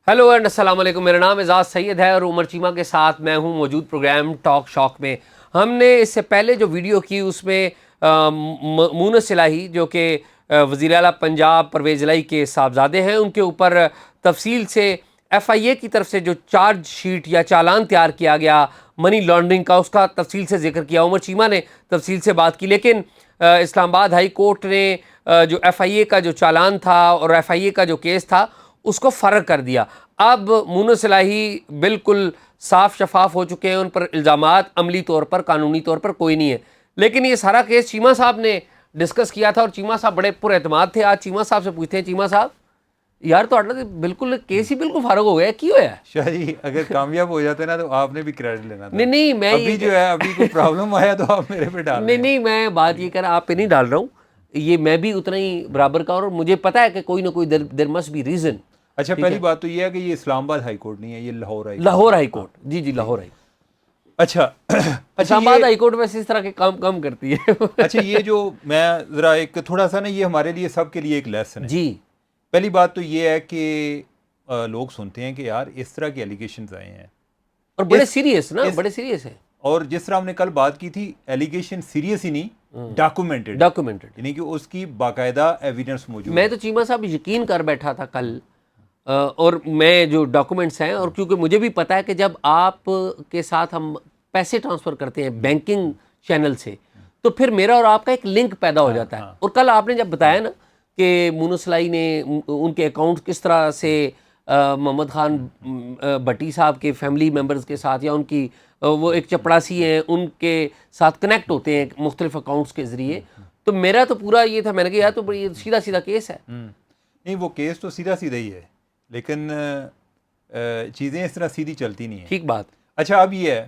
Hello and السلام علیکم. میرا نام اعزاز سید ہے اور عمر چیمہ کے ساتھ میں ہوں موجود پروگرام ٹاک شاک میں. ہم نے اس سے پہلے جو ویڈیو کی اس میں مونس الہی جو کہ وزیر اعلیٰ پنجاب پرویز الہی کے صاحبزادے ہیں، ان کے اوپر تفصیل سے ایف آئی اے کی طرف سے جو چارج شیٹ یا چالان تیار کیا گیا منی لانڈرنگ کا، اس کا تفصیل سے ذکر کیا. عمر چیمہ نے تفصیل سے بات کی، لیکن اسلام آباد ہائی کورٹ نے جو ایف آئی اے کا جو چالان تھا اور ایف آئی اے کا جو کیس تھا اس کو فرق کر دیا. اب مونس الہی بالکل صاف شفاف ہو چکے ہیں، ان پر الزامات عملی طور پر قانونی طور پر کوئی نہیں ہے. لیکن یہ سارا کیس چیمہ صاحب نے ڈسکس کیا تھا اور چیمہ صاحب بڑے پر اعتماد تھے. آج چیمہ صاحب سے پوچھتے ہیں، چیمہ صاحب یار تو بالکل کیس ہی بالکل فارغ ہو گیا، کی ہوا ہے؟ شاہ جی اگر کامیاب ہو جاتے نا تو آپ نے بھی کریڈٹ لینا تھا. نہیں میں ابھی جو ہے ابھی کوئی پرابلم آیا تو آپ میرے پہ ڈال رہے ہیں. نہیں میں بات یہ کر رہا، آپ پہ نہیں ڈال رہا ہوں، یہ میں بھی اتنا ہی برابر کا، اور مجھے پتا ہے کہ کوئی نہ کوئی دیر مسٹ بی ریزن. اچھا پہلی بات تو یہ ہے کہ یہ اسلام آباد ہائی کورٹ نہیں ہے، یہ Lahore high court. Lahore high court, جی لاہور ہائی کورٹ. اچھا اسلام آباد ہائی کورٹ ویسے اس طرح کے کام کم کرتی ہے. اچھا یہ جو میں ذرا ایک تھوڑا سا نا، یہ ہمارے لیے سب کے لیے ایک لیسن ہے. جی پہلی بات تو یہ ہے کہ لوگ سنتے ہیں کہ یار اس طرح کے ایلیگیشنز آئے ہیں اور بڑے سیریس نا، بڑے سیریس ہیں. اور جس طرح ہم نے کل بات کی تھی، ایلیگیشن سیریس ہی نہیں، ڈاکومنٹڈ، یعنی کہ اس کی باقاعدہ ایویڈنس موجود. میں تو چیمہ صاحب یقین کر بیٹھا تھا کل، اور میں جو ڈاکومنٹس ہیں، اور کیونکہ مجھے بھی پتا ہے کہ جب آپ کے ساتھ ہم پیسے ٹرانسفر کرتے ہیں بینکنگ چینل سے تو پھر میرا اور آپ کا ایک لنک پیدا ہو جاتا ہے. اور کل آپ نے جب بتایا نا کہ مونس الہی نے ان کے اکاؤنٹ کس طرح سے محمد خان بٹی صاحب کے فیملی ممبرز کے ساتھ، یا ان کی وہ ایک چپڑاسی ہیں ان کے ساتھ کنیکٹ ہوتے ہیں مختلف اکاؤنٹس کے ذریعے، تو میرا تو پورا یہ تھا، میں نے کہا یار تو یہ سیدھا سیدھا کیس ہے. نہیں وہ کیس تو سیدھا سیدھا ہی ہے، لیکن چیزیں اس طرح سیدھی چلتی نہیں ہیں. ٹھیک بات. اچھا اب یہ ہے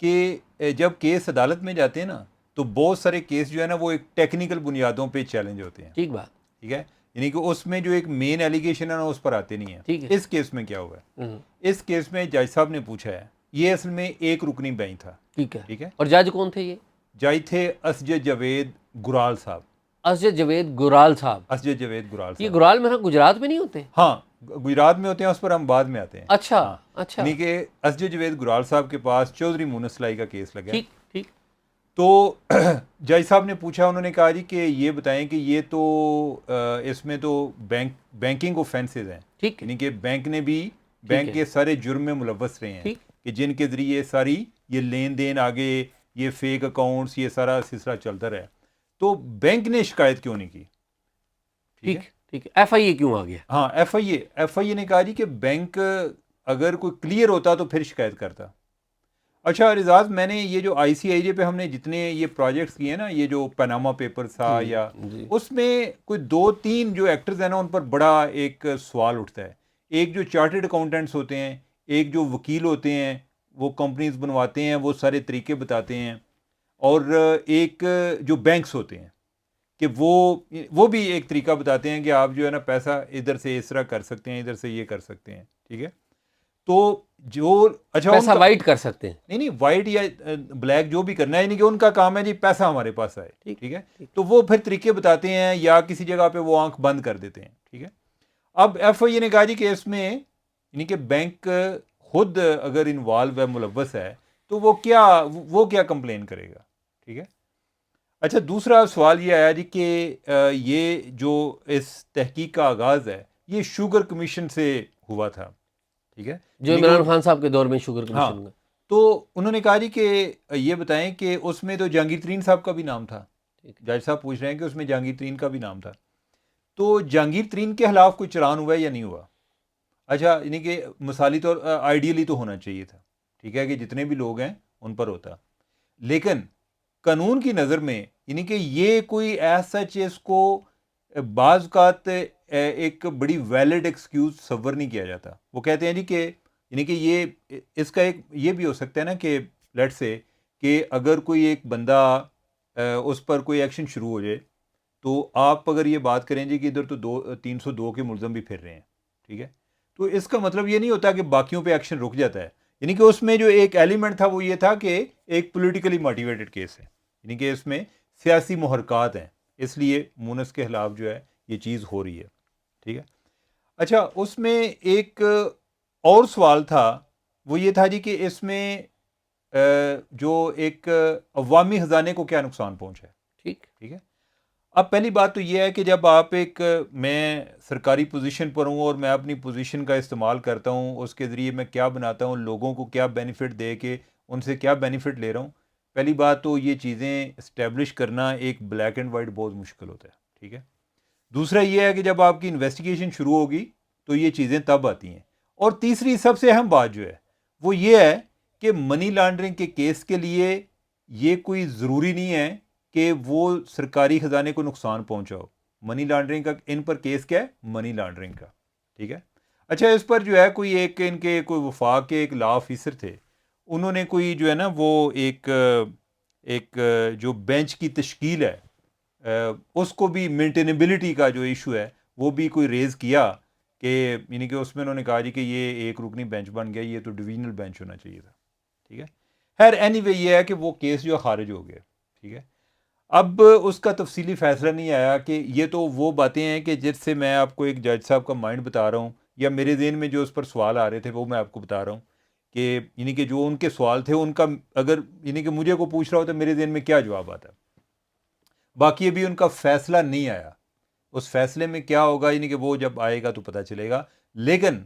کہ جب کیس عدالت میں جاتے ہیں نا تو بہت سارے کیس جو ہے نا وہ ایک ٹیکنیکل بنیادوں پہ چیلنج ہوتے ہیں. ٹھیک بات. ٹھیک ہے، یعنی کہ اس میں جو ایک مین ایلیگیشن ہے نا اس پر آتے نہیں ہیں. اس کیس میں کیا ہوا ہے؟ اس کیس میں جج صاحب نے پوچھا ہے، یہ اصل میں ایک رکنی بینچ تھا. ٹھیک ہے. اور جج کون تھے؟ یہ جج تھے اسجد جاوید گرال صاحب. اسجد جاوید گرال صاحب. اسجد جاوید گرال صاحب. یہ گرال میں گجرات میں نہیں ہوتے؟ ہاں گجرات میں ہوتے ہیں، اس پر ہم بعد میں آتے ہیں. اچھا اچھا. یعنی کہ اسجد جاوید گرال صاحب کے پاس چودھری مونس الہی کا کیس لگا. ٹھیک. تو جج صاحب نے پوچھا، انہوں نے کہا جی کہ یہ بتائیں کہ یہ تو اس میں تو بینکنگ اوفینسز ہیں. ٹھیک. یعنی کہ بینک نے بھی بینک کے سارے جرم میں ملوث رہے ہیں کہ جن کے ذریعے ساری یہ لین دین آگے، یہ فیک اکاؤنٹس، یہ سارا سلسلہ چلتا رہا. تو بینک نے شکایت کیوں نہیں کی؟ ٹھیک. ایف آئی اے کیوں آ گیا؟ ہاں ایف آئی اے نے کہا جی کہ بینک اگر کوئی کلیئر ہوتا تو پھر شکایت کرتا. اچھا اعزاز، میں نے یہ جو آئی سی آئی جے پہ ہم نے جتنے یہ پروجیکٹس کیے ہیں نا، یہ جو پاناما پیپرز تھا یا اس میں کوئی 2-3 جو ایکٹرز ہیں نا ان پر بڑا ایک سوال اٹھتا ہے. ایک جو چارٹرڈ اکاؤنٹنٹس ہوتے ہیں، ایک جو وکیل ہوتے ہیں، وہ کمپنیز بنواتے ہیں، وہ سارے طریقے بتاتے ہیں، اور ایک جو بینکس ہوتے ہیں کہ وہ بھی ایک طریقہ بتاتے ہیں کہ آپ جو ہے نا پیسہ ادھر سے اس طرح کر سکتے ہیں، ادھر سے یہ کر سکتے ہیں. ٹھیک ہے. تو جو اچھا پیسہ وائٹ کر سکتے ہیں، نہیں وائٹ یا بلیک جو بھی کرنا ہے، یعنی کہ ان کا کام ہے جی پیسہ ہمارے پاس آئے. ٹھیک ہے. تو وہ پھر طریقے بتاتے ہیں یا کسی جگہ پہ وہ آنکھ بند کر دیتے ہیں. ٹھیک ہے. اب ایف آئی اے نے کہا جی کہ اس میں یعنی کہ بینک خود اگر انوالو ہے، ملوث ہے، تو وہ کیا کمپلین کرے گا. ٹھیک ہے. اچھا دوسرا سوال یہ آیا جی کہ یہ جو اس تحقیق کا آغاز ہے یہ شوگر کمیشن سے ہوا تھا. ٹھیک ہے، جو عمران خان صاحب کے دور میں شوگر کمیشن. تو انہوں نے کہا جی کہ یہ بتائیں کہ اس میں تو جہانگیر ترین صاحب کا بھی نام تھا. جج صاحب پوچھ رہے ہیں کہ اس میں جہانگیر ترین کا بھی نام تھا. تو جہانگیر ترین کے خلاف کوئی چلان ہوا ہے یا نہیں ہوا؟ اچھا یعنی کہ مثالی طور آئیڈیلی تو ہونا چاہیے تھا. ٹھیک ہے کہ جتنے بھی لوگ ہیں ان پر ہوتا، لیکن قانون کی نظر میں یعنی کہ یہ کوئی ایز سچ اس کو بعض اوقات ایک بڑی ویلڈ ایکسکیوز تصور نہیں کیا جاتا. وہ کہتے ہیں جی کہ یعنی کہ یہ اس کا ایک یہ بھی ہو سکتا ہے نا کہ لیٹ سے کہ اگر کوئی ایک بندہ اس پر کوئی ایکشن شروع ہو جائے تو آپ اگر یہ بات کریں جی کہ ادھر تو 302 کے ملزم بھی پھر رہے ہیں. ٹھیک ہے. تو اس کا مطلب یہ نہیں ہوتا کہ باقیوں پہ ایکشن رک جاتا ہے. یعنی کہ اس میں جو ایک ایلیمنٹ تھا وہ یہ تھا کہ ایک پولیٹیکلی موٹیویٹڈ کیس ہے، یعنی کہ اس میں سیاسی محرکات ہیں، اس لیے مونس کے خلاف جو ہے یہ چیز ہو رہی ہے. ٹھیک ہے. اچھا اس میں ایک اور سوال تھا وہ یہ تھا جی کہ اس میں جو ایک عوامی خزانے کو کیا نقصان پہنچا ہے. ٹھیک ہے. اب پہلی بات تو یہ ہے کہ جب آپ میں سرکاری پوزیشن پر ہوں اور میں اپنی پوزیشن کا استعمال کرتا ہوں, اس کے ذریعے میں کیا بناتا ہوں, لوگوں کو کیا بینیفٹ دے کے ان سے کیا بینیفٹ لے رہا ہوں, پہلی بات تو یہ چیزیں اسٹیبلش کرنا ایک بلیک اینڈ وائٹ بہت مشکل ہوتا ہے. ٹھیک ہے. دوسرا یہ ہے کہ جب آپ کی انویسٹیگیشن شروع ہوگی تو یہ چیزیں تب آتی ہیں. اور تیسری سب سے اہم بات جو ہے وہ یہ ہے کہ منی لانڈرنگ کے کیس کے لیے یہ کوئی ضروری نہیں ہے کہ وہ سرکاری خزانے کو نقصان پہنچاؤ. منی لانڈرنگ کا ان پر کیس کیا ہے؟ منی لانڈرنگ کا. ٹھیک ہے. اچھا, اس پر جو ہے کوئی ان کے کوئی وفاق کے ایک لا آفیسر تھے, انہوں نے کوئی جو ہے نا وہ ایک جو بینچ کی تشکیل ہے اس کو بھی مینٹینیبلٹی کا جو ایشو ہے وہ بھی کوئی ریز کیا کہ یعنی کہ اس میں انہوں نے کہا جی کہ یہ ایک رکنی بینچ بن گیا, یہ تو ڈویژنل بینچ ہونا چاہیے تھا. ٹھیک ہے. خیر اینی وے یہ ہے کہ وہ کیس جو خارج ہو گیا. ٹھیک ہے. اب اس کا تفصیلی فیصلہ نہیں آیا کہ یہ تو وہ باتیں ہیں کہ جس سے میں آپ کو ایک جج صاحب کا مائنڈ بتا رہا ہوں, یا میرے ذہن میں جو اس پر سوال آ رہے تھے وہ میں آپ کو بتا رہا ہوں کہ یعنی کہ جو ان کے سوال تھے ان کا اگر یعنی کہ مجھے کو پوچھ رہا ہو تو میرے ذہن میں کیا جواب آتا ہے. باقی ابھی ان کا فیصلہ نہیں آیا, اس فیصلے میں کیا ہوگا یعنی کہ وہ جب آئے گا تو پتہ چلے گا. لیکن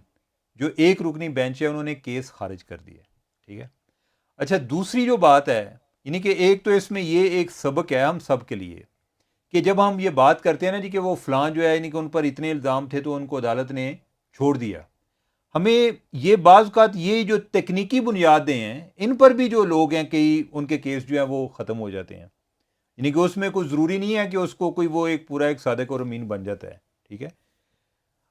جو ایک رکنی بینچ ہے انہوں نے کیس خارج کر دیا. ٹھیک ہے. اچھا, دوسری جو بات ہے یعنی کہ ایک تو اس میں یہ ایک سبق ہے ہم سب کے لیے کہ جب ہم یہ بات کرتے ہیں نا جی کہ وہ فلاں جو ہے یعنی کہ ان پر اتنے الزام تھے تو ان کو عدالت نے چھوڑ دیا, ہمیں یہ بعض اوقات یہ جو تکنیکی بنیادیں ہیں ان پر بھی جو لوگ ہیں کئی ان کے کیس جو ہیں وہ ختم ہو جاتے ہیں. یعنی کہ اس میں کوئی ضروری نہیں ہے کہ اس کو کوئی وہ ایک پورا ایک صادق اور امین بن جاتا ہے. ٹھیک ہے.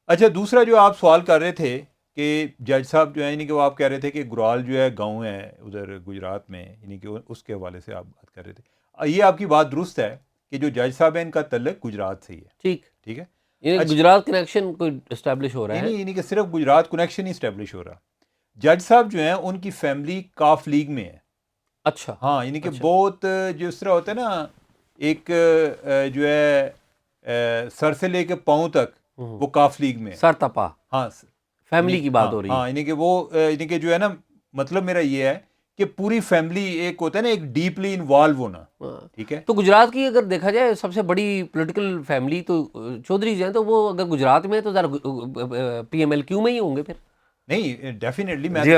اچھا, دوسرا جو آپ سوال کر رہے تھے کہ جج صاحب جو ہے یعنی کہ وہ آپ کہہ رہے تھے کہ گرال جو ہے گاؤں ہے ادھر گجرات میں, یعنی کہ اس کے حوالے سے آپ بات کر رہے تھے. یہ آپ کی بات درست ہے کہ جو جج صاحب ہیں ان کا تعلق گجرات سے ہی ہے. ٹھیک ہے. گجرات کنیکشن کوئی اسٹیبلش ہو رہا ہے؟ یعنی کہ صرف گجرات کنیکشن ہی اسٹیبلش ہو رہا. جج صاحب جو ہیں ان کی فیملی کاف لیگ میں ہے. اچھا. ہاں, یعنی کہ بہت جو اس طرح ہوتا ہے نا ایک جو ہے سر سے لے کے پاؤں تک وہ کاف لیگ میں, سر تپا. ہاں فیملی کی بات ہو رہی ہے. ہاں, یعنی کہ وہ یعنی کہ جو ہے نا مطلب میرا یہ ہے کہ پوری فیملی ایک ہوتا ہے نا ایک ڈیپلی انوالو ہونا. ٹھیک ہے. تو گجرات کی اگر دیکھا جائے سب سے بڑی پولیٹیکل فیملی تو چودھریز ہیں, تو وہ اگر گجرات میں ہے تو ذرا پی ایم ایل کیو میں ہی ہوں گے پھر. نہیں, ڈیفینیٹلی میں کہہ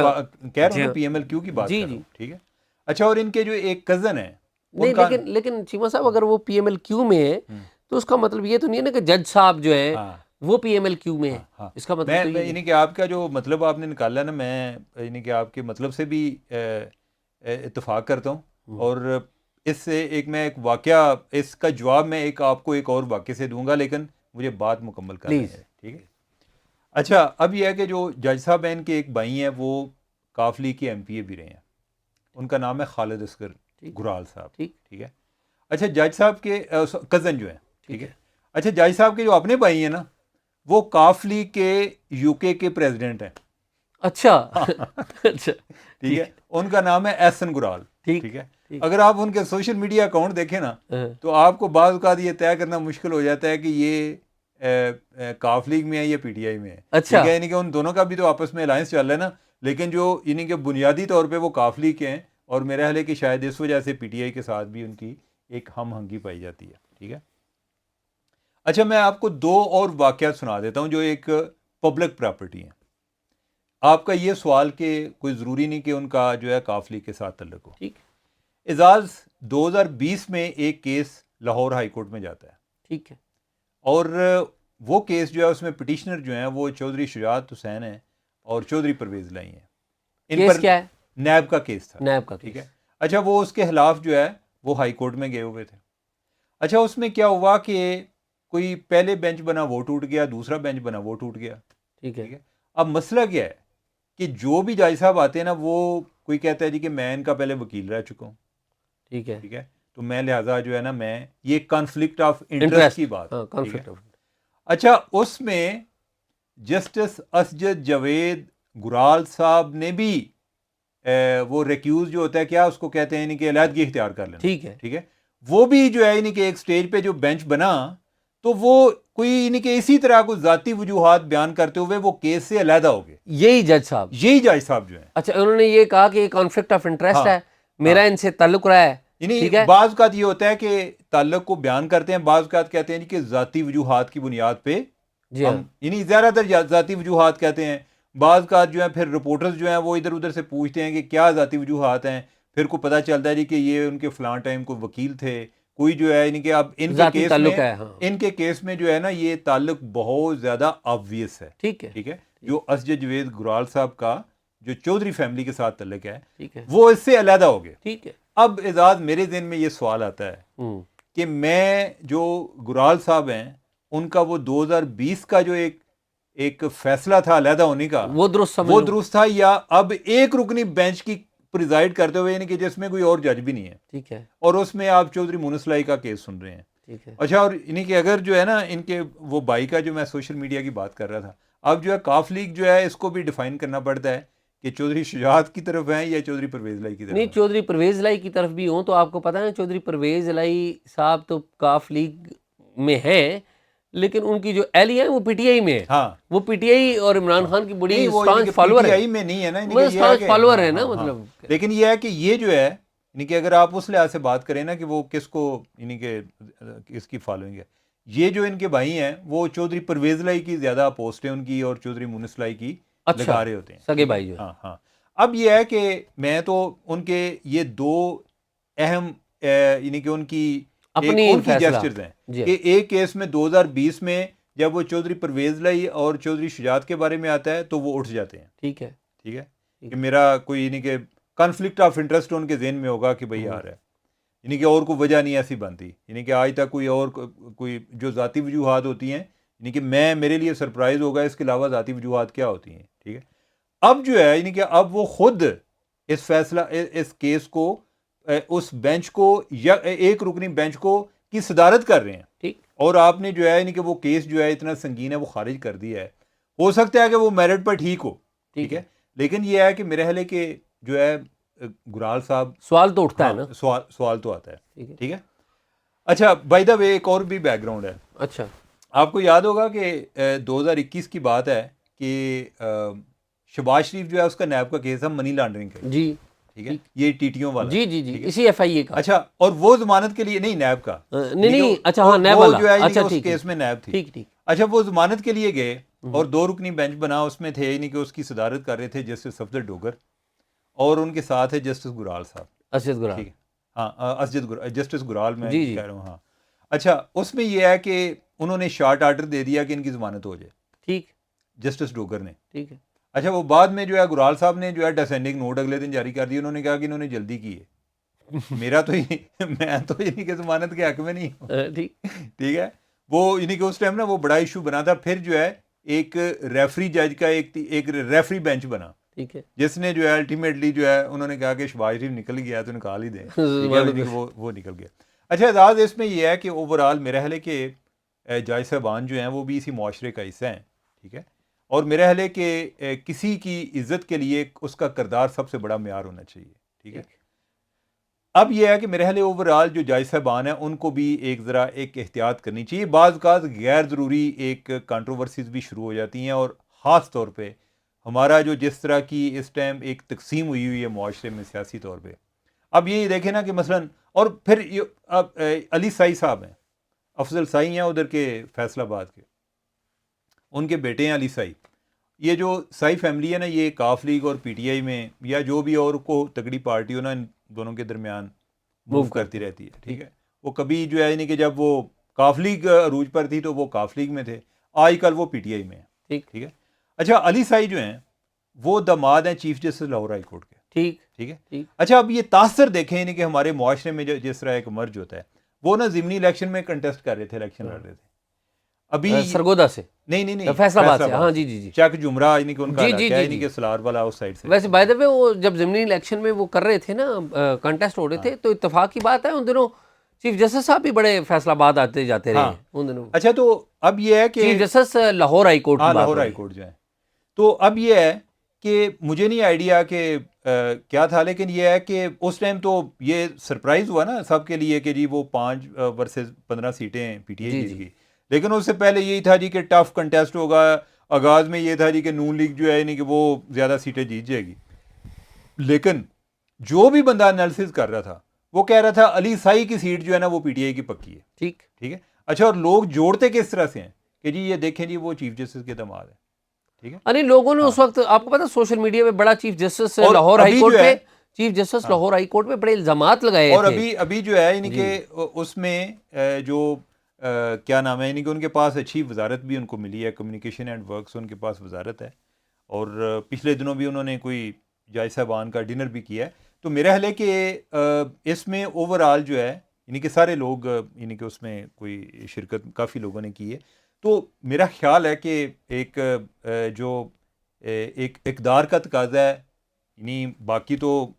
رہا ہوں پی ایم ایل کیو کی بات کر رہا ہوں. ٹھیک ہے. اچھا, اور ان کے جو ایک کزن ہے نہیں, لیکن چیمہ صاحب اگر وہ پی ایم ایل کیو میں ہے تو اس کا مطلب یہ تو نہیں ہے نا کہ جج صاحب جو ہیں وہ پی ایم ایل کیو میں ہے. اس کا مطلب میں یعنی کہ آپ کا جو مطلب آپ نے نکالا نا, میں یعنی کہ آپ کے مطلب سے بھی اتفاق کرتا ہوں. اور اس سے میں ایک واقعہ اس کا جواب میں آپ کو ایک اور واقعے سے دوں گا, لیکن مجھے بات مکمل کرنا ہے. ٹھیک ہے. اچھا, اب یہ ہے کہ جو جج صاحب ہیں ان کے ایک بھائی ہیں وہ کاف لیگ کے ایم پی اے بھی رہے ہیں, ان کا نام ہے خالد اصغر گرال صاحب. ٹھیک ہے. اچھا, جج صاحب کے کزن جو ہیں. ٹھیک ہے. اچھا, جج صاحب کے جو اپنے بھائی ہیں نا وہ کاف لیگ کے یو کے پریزیڈنٹ ہیں. اچھا. ٹھیک ہے. ان کا نام ہے احسن گرال. ٹھیک ہے. اگر آپ ان کے سوشل میڈیا اکاؤنٹ دیکھیں نا تو آپ کو بعض اوقات یہ طے کرنا مشکل ہو جاتا ہے کہ یہ کاف لیگ میں ہے یا پی ٹی آئی میں ہے. اچھا. ٹھیک ہے. یعنی کہ ان دونوں کا بھی تو آپس میں الائنس چل رہا ہے نا, لیکن جو یعنی کہ بنیادی طور پہ وہ کاف لیگ کے ہیں, اور میرا خیال ہے کہ شاید اس وجہ سے پی ٹی آئی کے ساتھ بھی ان کی ایک ہم ہنگی پائی جاتی ہے. ٹھیک ہے. اچھا, میں آپ کو دو اور واقعات سنا دیتا ہوں جو ایک پبلک پراپرٹی ہیں. آپ کا یہ سوال کہ کوئی ضروری نہیں کہ ان کا جو ہے کاف لیگ کے ساتھ تعلق ہو. اعزاز 2020 میں ایک کیس لاہور ہائی کورٹ میں جاتا ہے. ٹھیک ہے. اور وہ کیس جو ہے اس میں پٹیشنر جو ہیں وہ چودھری شجاعت حسین ہیں اور چودھری پرویز لائی ہیں. ان پر کیا ہے؟ نیب کا کیس تھا. نیب کا. ٹھیک ہے. اچھا, وہ اس کے خلاف جو ہے وہ ہائی کورٹ میں گئے ہوئے تھے. اچھا, اس میں کیا ہوا کہ کوئی پہلے بینچ بنا وہ ٹوٹ گیا, دوسرا بینچ بنا وہ ٹوٹ گیا. ٹھیک ہے. اب مسئلہ کیا ہے کہ جو بھی جج صاحب آتے ہیں نا وہ کوئی کہتا ہے جی کہ میں ان کا پہلے وکیل رہ چکا ہوں. ٹھیک ہے. ٹھیک ہے. تو میں لہٰذا جو ہے نا میں یہ کانفلکٹ آف انٹرسٹ کی بات. اچھا, اس میں جسٹس اسجد جاوید گرال صاحب نے بھی وہ ریکیوز جو ہوتا ہے کیا اس کو کہتے ہیں یعنی کہ علیحدگی اختیار کر لینا. ٹھیک ہے. ٹھیک ہے. وہ بھی جو ہے یعنی کہ ایک سٹیج پہ جو بینچ بنا تو وہ کوئی یعنی کہ اسی طرح کوئی ذاتی وجوہات بیان کرتے ہوئے وہ کیس سے علیحدہ ہو گئے. یہی جج صاحب جو ہیں اچھا انہوں نے یہ کہا کہ یہ کانفلکٹ آف انٹرسٹ ہے, میرا ان سے تعلق رہا ہے. یعنی بعض اوقات یہ ہوتا ہے کہ تعلق کو بیان کرتے ہیں, بعض اوقات کہتے ہیں کہ ذاتی وجوہات کی بنیاد پہ ہم, یعنی زیادہ تر ذاتی وجوہات کہتے ہیں. بعض اوقات جو ہے پھر رپورٹرز جو ہیں وہ ادھر ادھر سے پوچھتے ہیں کہ کیا ذاتی وجوہات ہیں, پھر کو پتہ چلتا ہے جی کہ یہ ان کے فلاں ٹائم کو وکیل تھے, کوئی جو ہے یعنی کہ اب ان کے کیس میں جو ہے نا یہ تعلق بہت زیادہ آبویس ہے. ٹھیک ہے, جو اسجد جوید گرال صاحب کا جو چودھری فیملی کے ساتھ تعلق ہے وہ اس سے علیحدہ ہو گئے. ٹھیک ہے, اب اعزاز میرے ذہن میں یہ سوال آتا ہے کہ میں جو گرال صاحب ہیں ان کا وہ 2020 کا جو ایک فیصلہ تھا علیحدہ ہونے کا وہ درست تھا, یا اب ایک رکنی بینچ کی پریزائڈ کرتے ہوئے یعنی کہ جس میں کوئی اور جج بھی نہیں ہے, ٹھیک ہے, اور اس میں آپ چودھری مونس لائی کا کیس سن رہے ہیں. ٹھیک ہے, اچھا, اور یعنی کہ اگر جو ہے نا ان کے وہ بھائی کا جو میں سوشل میڈیا کی بات کر رہا تھا, اب جو ہے کاف لیگ جو ہے اس کو بھی ڈیفائن کرنا پڑتا ہے کہ چودھری شجاعت کی طرف ہیں یا چودھری پرویز لائی کی طرف. نہیں, چودھری پرویز لائی کی طرف بھی ہوں تو آپ کو پتہ ہے چودھری پرویز لائی صاحب تو کاف لیگ میں ہیں, لیکن ان کی جو اہلیہ ہیں وہ پی ٹی آئی میں ہے. ہاں, وہ پی ٹی آئی اور عمران خان کی بڑی اسٹانچ فالوور ہے. میں نہیں ہے نا, اسٹانچ فالوور ہے نا, مطلب لیکن یہ ہے کہ یہ جو ہے یعنی کہ اگر آپ اس لحاظ سے بات کریں نا کہ وہ کس کو یعنی کہ اس کی فالوئنگ ہے, یہ جو ان کے بھائی ہیں وہ چودھری پرویز لائی کی زیادہ پوسٹ ہے ان کی اور چودھری مونس لائی کی لگا رہے ہوتے ہیں سگے بھائی جو. ہاں, اب یہ ہے کہ میں تو ان کے یہ دو اہم یعنی کہ ان کی جیسچرز ہیں کہ ایک کیس میں 2020 میں جب وہ چودھری پرویز لائی اور چودھری شجاعت کے بارے میں آتا ہے تو وہ اٹھ جاتے ہیں. ٹھیک ہے کہ میرا کوئی یعنی کہ کنفلکٹ آف انٹرسٹ ان کے ذہن میں ہوگا کہ بھئی آ رہا ہے, یعنی کہ اور کوئی وجہ نہیں ایسی بنتی, یعنی کہ آج تک کوئی جو ذاتی وجوہات ہوتی ہیں یعنی کہ میرے لیے سرپرائز ہوگا اس کے علاوہ ذاتی وجوہات کیا ہوتی ہیں. ٹھیک ہے, اب جو ہے یعنی کہ اب وہ خود اس فیصلہ اس کیس کو اس بینچ کو یا ایک رکنی بینچ کو کی صدارت کر رہے ہیں. ٹھیک, اور آپ نے جو ہے یعنی کہ وہ کیس جو ہے اتنا سنگین ہے وہ خارج کر دیا ہے. ہو سکتا ہے کہ وہ میرٹ پر ٹھیک ہو, ٹھیک ہے, لیکن یہ ہے کہ میرے حلے کہ جو ہے گرال صاحب سوال تو اٹھتا ہے نا, سوال تو آتا ہے. ٹھیک ہے, اچھا, بائی دا وے ایک اور بھی بیک گراؤنڈ ہے. اچھا, آپ کو یاد ہوگا کہ 2021 کی بات ہے کہ شہباز شریف جو ہے اس کا نیب کا کیس ہے منی لانڈرنگ کا. جی, ٹھیک ہے, یہ ٹیٹیوں والا. جی, اسی ایف آئی اے کا. اچھا, اور وہ ضمانت کے لیے نہیں, نیب کا نہیں, اچھا ہاں, نیب والا جو ہے اس کیس میں نیب تھی. ٹھیک, اچھا, وہ ضمانت کے لیے گئے اور 2 رکنی بینچ بنا, اس میں تھے یعنی کہ اس کی صدارت کر رہے تھے جسٹس افضل ڈوگر اور ان کے ساتھ ہے جسٹس گرال صاحب, اسجد گرال. ٹھیک ہے, ہاں, جسٹس گرال میں کہہ رہا ہوں. ہاں, اچھا, اس میں یہ ہے کہ انہوں نے شارٹ آرڈر دے دیا کہ ان کی ضمانت ہو جائے. ٹھیک, جسٹس ڈوگر نے. ٹھیک ہے, اچھا, وہ بعد میں جو ہے گرال صاحب نے جو ہے ڈسینڈنگ نوٹ اگلے دن جاری کر دیا. انہوں نے کہا کہ انہوں نے جلدی کی ہے, میں تو یعنی کہ ضمانت کے حق میں نہیں ہوں. ٹھیک ہے, وہ یعنی کہ اس ٹائم نا وہ بڑا ایشو بنا تھا. پھر جو ہے ایک ریفری جج کا ایک ریفری بینچ بنا, ٹھیک ہے, جس نے جو ہے الٹیمیٹلی جو ہے انہوں نے کہا کہ شہباز شریف نکل گیا تو نکال ہی دیں, وہ نکل گیا. اچھا, اعزاز, اس میں یہ ہے کہ اوور آل میرا حل ہے کہ جج صاحبان جو ہیں وہ بھی اسی معاشرے کا حصہ ہیں. ٹھیک ہے, اور میرا حل ہے کہ کسی کی عزت کے لیے اس کا کردار سب سے بڑا معیار ہونا چاہیے. ٹھیک ہے, اب یہ ہے کہ میرے حل اوور آل جو جج صاحبان ہیں ان کو بھی ایک احتیاط کرنی چاہیے. بعض اوقات غیر ضروری ایک کنٹروورسیز بھی شروع ہو جاتی ہیں, اور خاص طور پہ ہمارا جو جس طرح کی اس ٹائم ایک تقسیم ہوئی ہے معاشرے میں سیاسی طور پہ. اب یہ دیکھیں نا کہ مثلا, اور پھر اب علی سائی صاحب ہیں, افضل سائی ہیں ادھر کے فیصل آباد کے, ان کے بیٹے ہیں علی سائی. یہ جو سائی فیملی ہے نا یہ کاف لیگ اور پی ٹی آئی میں یا جو بھی اور کو تگڑی پارٹی ہو نا ان دونوں کے درمیان موو کرتی رہتی ہے. ٹھیک ہے, وہ کبھی جو ہے یعنی کہ جب وہ کاف لیگ عروج پر تھی تو وہ کاف لیگ میں تھے, آج کل وہ پی ٹی آئی میں ہیں. ٹھیک ہے, اچھا, علی سائی جو ہیں وہ داماد ہیں chief justice Lahore high court کے. ٹھیک ہے, اچھا, اب یہ تاثر دیکھیں یعنی کہ ہمارے معاشرے میں جس طرح ایک مرج ہوتا ہے, وہ نا ضمنی الیکشن میں کنٹیسٹ کر رہے تھے, الیکشن لڑ رہے تھے ابھی سرگودا سے, نہیں فیصل آباد سے. ہاں, جی, چک جمرہ یعنی کہ ان کا علاقہ ہے یعنی کہ سلار والا اس سائڈ سے. ویسے بائی دا وے وہ جب ضمنی الیکشن میں وہ کر رہے تھے نا, کنٹیسٹ ہو رہے تھے, تو اتفاق کی بات ہے ان دنوں چیف جسٹس صاحب بھی بڑے فیصل آباد آتے جاتے رہے ان دنوں. اچھا, تو اب یہ ہے کہ chief justice Lahore high court, Lahore high court جو ہے, تو اب یہ ہے کہ مجھے نہیں آئیڈیا کہ کیا تھا, لیکن یہ ہے کہ اس ٹائم تو یہ سرپرائز ہوا نا سب کے لیے کہ جی وہ 5 ورسز 15 سیٹیں پی ٹی آئی جیت گئی. لیکن اس سے پہلے یہی تھا جی کہ ٹف کنٹیسٹ ہوگا. آغاز میں یہ تھا جی کہ نون لیگ جو ہے یعنی کہ وہ زیادہ سیٹیں جیت جائے گی. لیکن جو بھی بندہ انالیسس کر رہا تھا وہ کہہ رہا تھا علی سائی کی سیٹ جو ہے نا وہ پی ٹی آئی کی پکی ہے. ٹھیک ہے. اچھا, اور لوگ جوڑتے کس طرح سے ہیں کہ جی یہ دیکھیں جی وہ چیف جسٹس کے دماد ہے. ٹھیک ہے, یعنی لوگوں نے اس وقت آپ کو پتا سوشل میڈیا پہ بڑا chief justice Lahore high court پہ chief justice Lahore high court پہ بڑے الزامات لگائے اور تھے. ابھی جو ہے یعنی کہ اس میں جو کیا نام ہے یعنی کہ ان کے پاس اچھی وزارت بھی ان کو ملی ہے, کمیونیکیشن اینڈ ورکس ان کے پاس وزارت ہے, اور پچھلے دنوں بھی انہوں نے کوئی جج صاحبان کا ڈنر بھی کیا ہے. تو میرا خیال ہے کہ اس میں اوور آل جو ہے یعنی کہ سارے لوگ یعنی کہ اس میں کوئی شرکت کافی لوگوں نے کی ہے. تو میرا خیال ہے کہ ایک جو ایک اقدار کا تقاضا ہے, یعنی باقی تو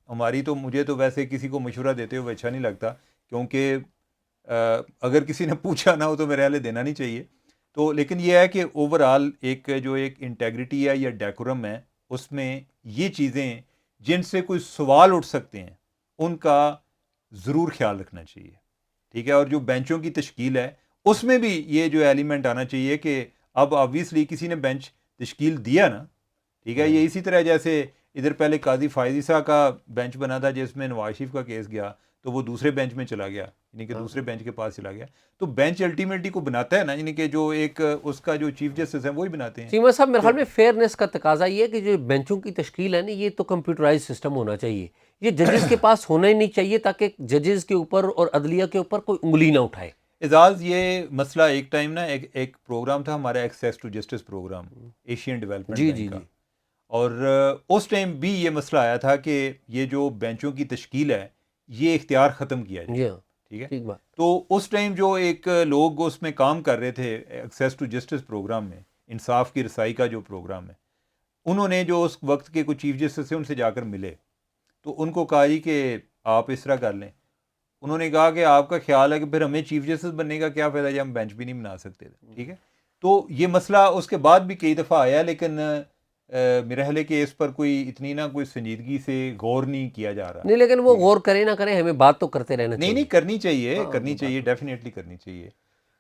ہماری تو مجھے تو ویسے کسی کو مشورہ دیتے ہوئے اچھا نہیں لگتا, کیونکہ اگر کسی نے پوچھا نہ ہو تو میرے حال دینا نہیں چاہیے. تو لیکن یہ ہے کہ اوور آل ایک جو ایک انٹیگریٹی ہے یا ڈیکورم ہے اس میں یہ چیزیں جن سے کوئی سوال اٹھ سکتے ہیں ان کا ضرور خیال رکھنا چاہیے. ٹھیک ہے, اور جو بینچوں کی تشکیل ہے اس میں بھی یہ جو ایلیمنٹ آنا چاہیے کہ اب آبویسلی کسی نے بینچ تشکیل دیا نا, ٹھیک ہے, یہ اسی طرح جیسے ادھر پہلے قاضی فائزی صاحب کا بینچ بنا تھا جس میں نواز شریف کا کیس گیا تو وہ دوسرے بینچ میں چلا گیا, یعنی کہ دوسرے بینچ کے پاس چلا گیا. تو بینچ الٹیمیٹلی کو بناتا ہے نا, یعنی کہ جو ایک اس کا جو چیف جسٹس ہے وہی بناتے ہیں. چیمہ صاحب میرے خیال میں فیئرنیس کا تقاضا یہ ہے کہ جو بینچوں کی تشکیل ہے نا یہ تو کمپیوٹرائز سسٹم ہونا چاہیے, یہ ججز کے پاس ہونا ہی نہیں چاہیے تاکہ ججز کے اوپر اور عدلیہ کے اوپر کوئی انگلی نہ اٹھائے. اعزاز, یہ مسئلہ ایک ٹائم نا ایک پروگرام تھا ہمارا access to justice programme Asian development bank کا, اور اس ٹائم بھی یہ مسئلہ آیا تھا کہ یہ جو بینچوں کی تشکیل ہے یہ اختیار ختم کیا جائے. ٹھیک ہے, تو اس ٹائم جو ایک لوگ اس میں کام کر رہے تھے ایکسیس ٹو جسٹس پروگرام میں, انصاف کی رسائی کا جو پروگرام ہے, انہوں نے جو اس وقت کے کچھ چیف جسٹس تھے ان سے جا کر ملے تو ان کو کہا جی کہ آپ اس طرح کر لیں. انہوں نے کہا کہ آپ کا خیال ہے کہ پھر ہمیں چیف جسٹس بننے کا کیا فائدہ جب ہم بینچ بھی نہیں بنا سکتے تھے. ٹھیک ہے, تو یہ مسئلہ اس کے بعد بھی کئی دفعہ آیا, لیکن میرا خیال ہے کہ اس پر کوئی اتنی نہ کوئی سنجیدگی سے غور نہیں کیا جا رہا. نہیں, لیکن وہ غور کرے نہ کرے ہمیں بات تو کرتے رہنا چاہیے. نہیں کرنی چاہیے ڈیفینیٹلی کرنی چاہیے.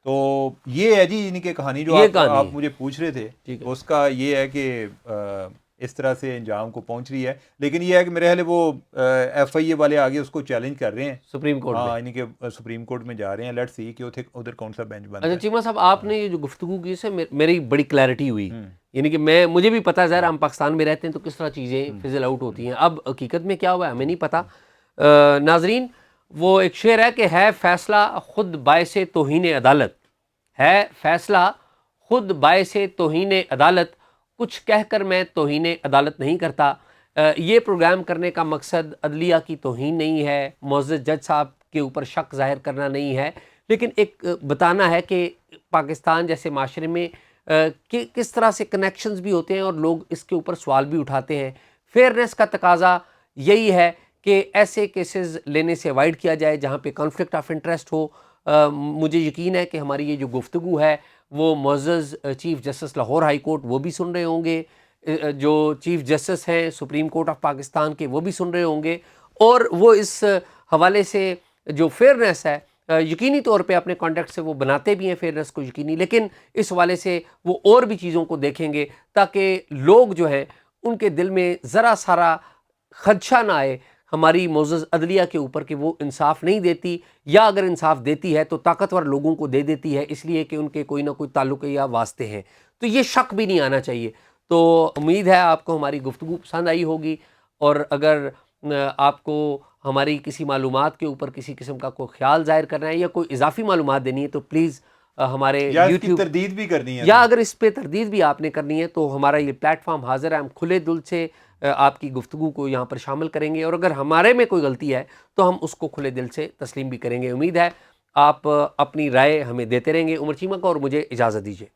تو یہ ہے جی یعنی کہ کہانی جو آپ مجھے پوچھ رہے تھے اس کا یہ ہے کہ اس طرح سے انجام کو پہنچ رہی ہے. لیکن یہ ہے کہ میرے خیال ہے وہ ایف آئی اے والے آگے اس کو چیلنج کر رہے ہیں سپریم کورٹ میں, یعنی کہ سپریم کورٹ میں جا رہے ہیں. لیٹس سی کہ ادھر کون سا بینچ بنتا ہے. اچھا چیمہ صاحب, آپ نے یہ جو گفتگو کی سے میری بڑی کلیئرٹی ہوئی, یعنی کہ مجھے بھی پتا ہے ظاہر ہم پاکستان میں رہتے ہیں تو کس طرح چیزیں فزل آؤٹ ہوتی ہیں. اب حقیقت میں کیا ہوا ہے ہمیں نہیں پتا. ناظرین, وہ ایک شعر ہے کہ ہے فیصلہ خود باعث توہین عدالت, ہے فیصلہ خود باعث توہین عدالت, کچھ کہہ کر میں توہین عدالت نہیں کرتا. یہ پروگرام کرنے کا مقصد عدلیہ کی توہین نہیں ہے, معزز جج صاحب کے اوپر شک ظاہر کرنا نہیں ہے, لیکن ایک بتانا ہے کہ پاکستان جیسے معاشرے میں کس طرح سے کنیکشنز بھی ہوتے ہیں اور لوگ اس کے اوپر سوال بھی اٹھاتے ہیں. فیئرنیس کا تقاضا یہی ہے کہ ایسے کیسز لینے سے اوائڈ کیا جائے جہاں پہ کانفلکٹ آف انٹرسٹ ہو. مجھے یقین ہے کہ ہماری یہ جو گفتگو ہے وہ معزز chief justice Lahore high court وہ بھی سن رہے ہوں گے, جو چیف جسٹس ہیں سپریم کورٹ آف پاکستان کے وہ بھی سن رہے ہوں گے, اور وہ اس حوالے سے جو فیئرنیس ہے یقینی طور پہ اپنے کانٹیکٹ سے وہ بناتے بھی ہیں فیئرنیس کو یقینی, لیکن اس حوالے سے وہ اور بھی چیزوں کو دیکھیں گے تاکہ لوگ جو ہیں ان کے دل میں ذرا سارا خدشہ نہ آئے ہماری معزز عدلیہ کے اوپر کہ وہ انصاف نہیں دیتی, یا اگر انصاف دیتی ہے تو طاقتور لوگوں کو دے دیتی ہے اس لیے کہ ان کے کوئی نہ کوئی تعلق یا واسطے ہیں. تو یہ شک بھی نہیں آنا چاہیے. تو امید ہے آپ کو ہماری گفتگو پسند آئی ہوگی, اور اگر آپ کو ہماری کسی معلومات کے اوپر کسی قسم کا کوئی خیال ظاہر کرنا ہے یا کوئی اضافی معلومات دینی ہے تو پلیز ہمارے یوٹیوب تردید بھی کرنی ہے, یا اگر اس پہ تردید بھی آپ نے کرنی ہے تو ہمارا یہ پلیٹ فارم حاضر ہے, ہم کھلے دل سے آپ کی گفتگو کو یہاں پر شامل کریں گے, اور اگر ہمارے میں کوئی غلطی ہے تو ہم اس کو کھلے دل سے تسلیم بھی کریں گے. امید ہے آپ اپنی رائے ہمیں دیتے رہیں گے. عمر چیمہ کو اور مجھے اجازت دیجیے.